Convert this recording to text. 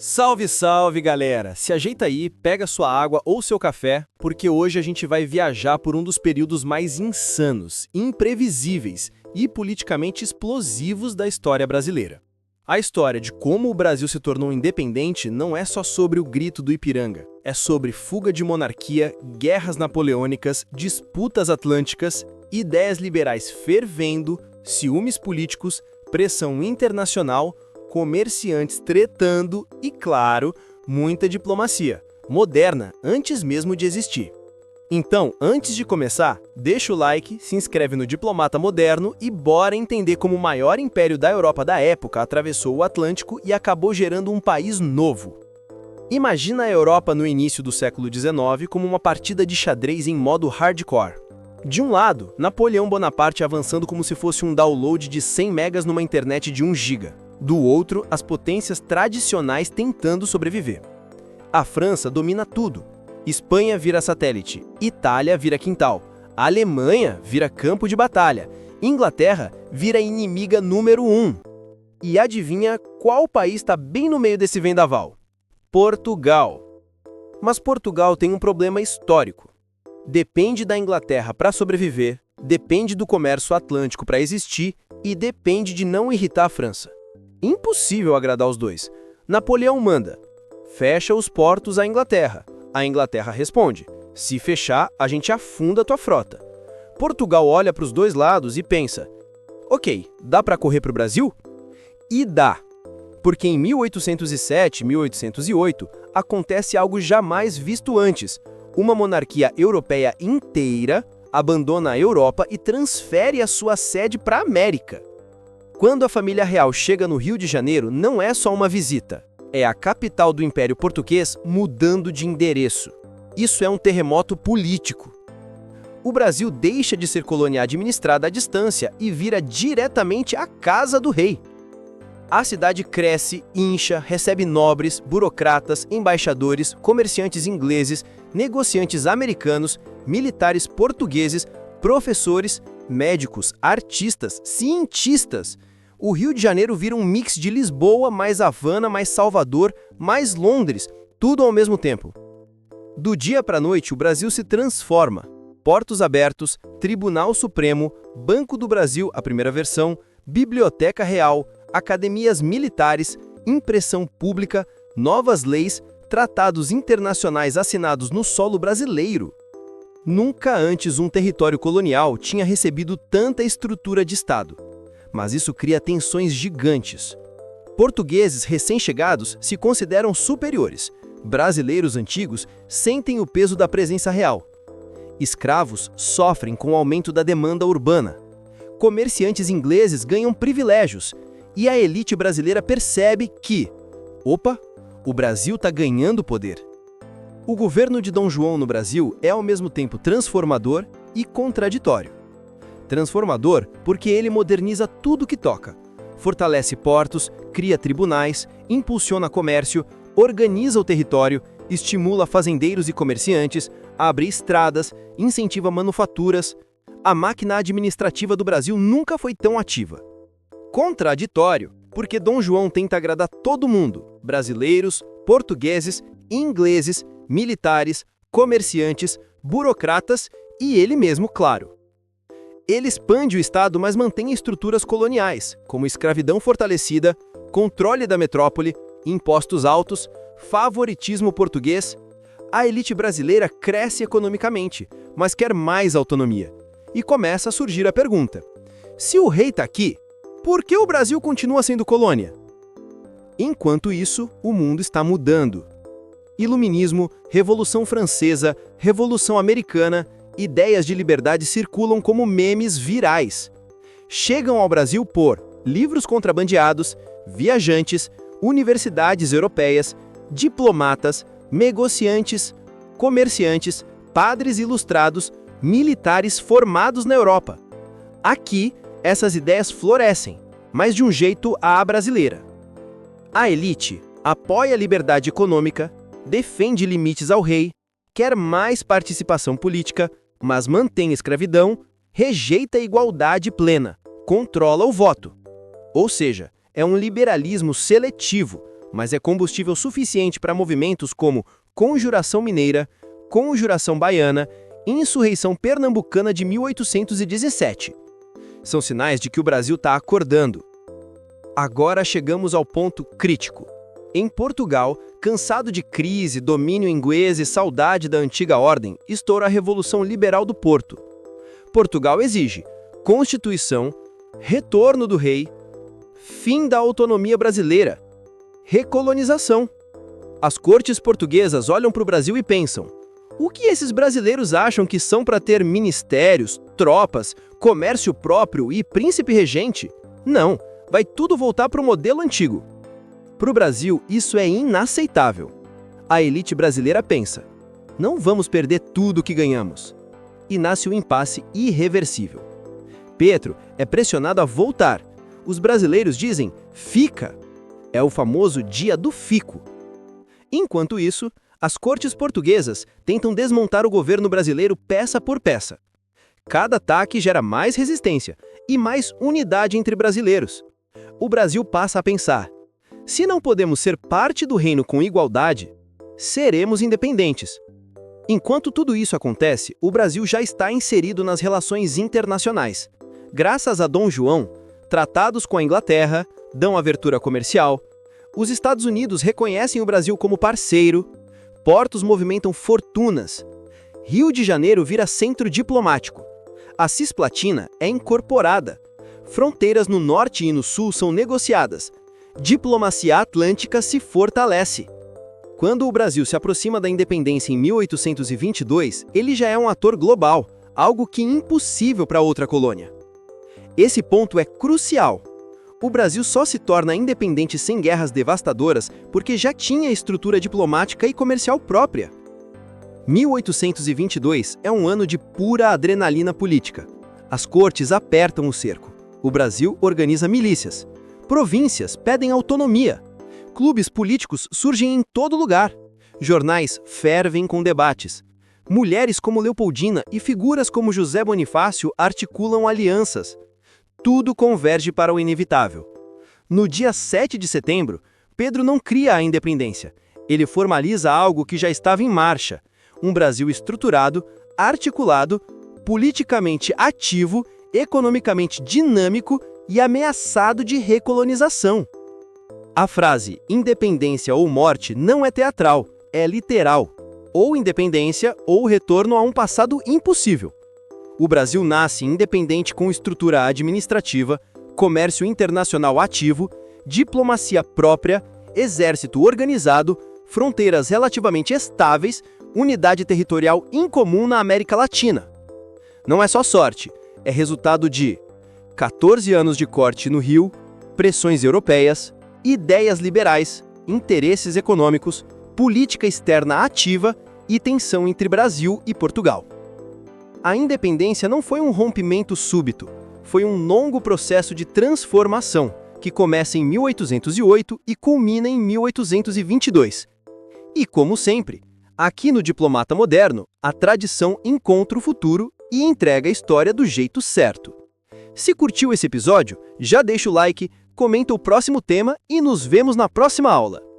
Salve, salve, galera! Se ajeita aí, pega sua água ou seu café, porque hoje a gente vai viajar por um dos períodos mais insanos, imprevisíveis e politicamente explosivos da história brasileira. A história de como o Brasil se tornou independente não é só sobre o grito do Ipiranga, é sobre fuga de monarquia, guerras napoleônicas, disputas atlânticas, ideias liberais fervendo, ciúmes políticos, pressão internacional, comerciantes tretando e, claro, muita diplomacia, moderna antes mesmo de existir. Então, antes de começar, deixa o like, se inscreve no Diplomata Moderno e bora entender como o maior império da Europa da época atravessou o Atlântico e acabou gerando um país novo. Imagina a Europa no início do século XIX como uma partida de xadrez em modo hardcore. De um lado, Napoleão Bonaparte avançando como se fosse um download de 100 megas numa internet de 1 giga. Do outro, as potências tradicionais tentando sobreviver. A França domina tudo. Espanha vira satélite, Itália vira quintal, a Alemanha vira campo de batalha, Inglaterra vira inimiga número 1. E adivinha qual país está bem no meio desse vendaval? Portugal. Mas Portugal tem um problema histórico. Depende da Inglaterra para sobreviver, depende do comércio atlântico para existir e depende de não irritar a França. Impossível agradar os dois. Napoleão manda: fecha os portos à Inglaterra. A Inglaterra responde: se fechar, a gente afunda a tua frota. Portugal olha para os dois lados e pensa: ok, dá para correr para o Brasil? E dá. Porque em 1807, 1808, acontece algo jamais visto antes. Uma monarquia europeia inteira abandona a Europa e transfere a sua sede para a América. Quando a família real chega no Rio de Janeiro, não é só uma visita. É a capital do Império Português mudando de endereço. Isso é um terremoto político. O Brasil deixa de ser colônia administrada à distância e vira diretamente a casa do rei. A cidade cresce, incha, recebe nobres, burocratas, embaixadores, comerciantes ingleses, negociantes americanos, militares portugueses, professores, médicos, artistas, cientistas. O Rio de Janeiro vira um mix de Lisboa, mais Havana, mais Salvador, mais Londres, tudo ao mesmo tempo. Do dia para a noite, o Brasil se transforma. Portos abertos, Tribunal Supremo, Banco do Brasil, a primeira versão, Biblioteca Real, academias militares, impressão pública, novas leis, tratados internacionais assinados no solo brasileiro. Nunca antes um território colonial tinha recebido tanta estrutura de Estado. Mas isso cria tensões gigantes. Portugueses recém-chegados se consideram superiores. Brasileiros antigos sentem o peso da presença real. Escravos sofrem com o aumento da demanda urbana. Comerciantes ingleses ganham privilégios. E a elite brasileira percebe que, opa, o Brasil está ganhando poder. O governo de Dom João no Brasil é ao mesmo tempo transformador e contraditório. Transformador porque ele moderniza tudo que toca. Fortalece portos, cria tribunais, impulsiona comércio, organiza o território, estimula fazendeiros e comerciantes, abre estradas, incentiva manufaturas. A máquina administrativa do Brasil nunca foi tão ativa. Contraditório porque Dom João tenta agradar todo mundo: brasileiros, portugueses, ingleses, militares, comerciantes, burocratas e ele mesmo, claro. Ele expande o Estado, mas mantém estruturas coloniais, como escravidão fortalecida, controle da metrópole, impostos altos, favoritismo português. A elite brasileira cresce economicamente, mas quer mais autonomia. E começa a surgir a pergunta: se o rei está aqui, por que o Brasil continua sendo colônia? Enquanto isso, o mundo está mudando. Iluminismo, Revolução Francesa, Revolução Americana, ideias de liberdade circulam como memes virais. Chegam ao Brasil por livros contrabandeados, viajantes, universidades europeias, diplomatas, negociantes, comerciantes, padres ilustrados, militares formados na Europa. Aqui, essas ideias florescem, mas de um jeito à brasileira. A elite apoia a liberdade econômica, defende limites ao rei, quer mais participação política, mas mantém a escravidão, rejeita a igualdade plena, controla o voto. Ou seja, é um liberalismo seletivo, mas é combustível suficiente para movimentos como Conjuração Mineira, Conjuração Baiana e Insurreição Pernambucana de 1817. São sinais de que o Brasil está acordando. Agora chegamos ao ponto crítico. Em Portugal, cansado de crise, domínio inglês e saudade da antiga ordem, estoura a Revolução Liberal do Porto. Portugal exige Constituição, retorno do rei, fim da autonomia brasileira, recolonização. As cortes portuguesas olham para o Brasil e pensam: o que esses brasileiros acham que são para ter ministérios, tropas, comércio próprio e príncipe regente? Não, vai tudo voltar para o modelo antigo. Para o Brasil, isso é inaceitável. A elite brasileira pensa: não vamos perder tudo o que ganhamos. E nasce um impasse irreversível. Pedro é pressionado a voltar. Os brasileiros dizem: fica. É o famoso dia do fico. Enquanto isso, as cortes portuguesas tentam desmontar o governo brasileiro peça por peça. Cada ataque gera mais resistência e mais unidade entre brasileiros. O Brasil passa a pensar: se não podemos ser parte do reino com igualdade, seremos independentes. Enquanto tudo isso acontece, o Brasil já está inserido nas relações internacionais. Graças a Dom João, tratados com a Inglaterra dão abertura comercial, os Estados Unidos reconhecem o Brasil como parceiro, portos movimentam fortunas, Rio de Janeiro vira centro diplomático, a Cisplatina é incorporada, fronteiras no norte e no sul são negociadas, diplomacia atlântica se fortalece. Quando o Brasil se aproxima da independência em 1822, ele já é um ator global, algo que é impossível para outra colônia. Esse ponto é crucial. O Brasil só se torna independente sem guerras devastadoras porque já tinha estrutura diplomática e comercial própria. 1822 é um ano de pura adrenalina política. As cortes apertam o cerco. O Brasil organiza milícias. Províncias pedem autonomia. Clubes políticos surgem em todo lugar. Jornais fervem com debates. Mulheres como Leopoldina e figuras como José Bonifácio articulam alianças. Tudo converge para o inevitável. No dia 7 de setembro, Pedro não cria a independência. Ele formaliza algo que já estava em marcha. Um Brasil estruturado, articulado, politicamente ativo, economicamente dinâmico e ameaçado de recolonização. A frase independência ou morte não é teatral, é literal. Ou independência ou retorno a um passado impossível. O Brasil nasce independente com estrutura administrativa, comércio internacional ativo, diplomacia própria, exército organizado, fronteiras relativamente estáveis, unidade territorial incomum na América Latina. Não é só sorte, é resultado de 14 anos de corte no Rio, pressões europeias, ideias liberais, interesses econômicos, política externa ativa e tensão entre Brasil e Portugal. A independência não foi um rompimento súbito, foi um longo processo de transformação que começa em 1808 e culmina em 1822. E como sempre, aqui no Diplomata Moderno, a tradição encontra o futuro e entrega a história do jeito certo. Se curtiu esse episódio, já deixa o like, comenta o próximo tema e nos vemos na próxima aula.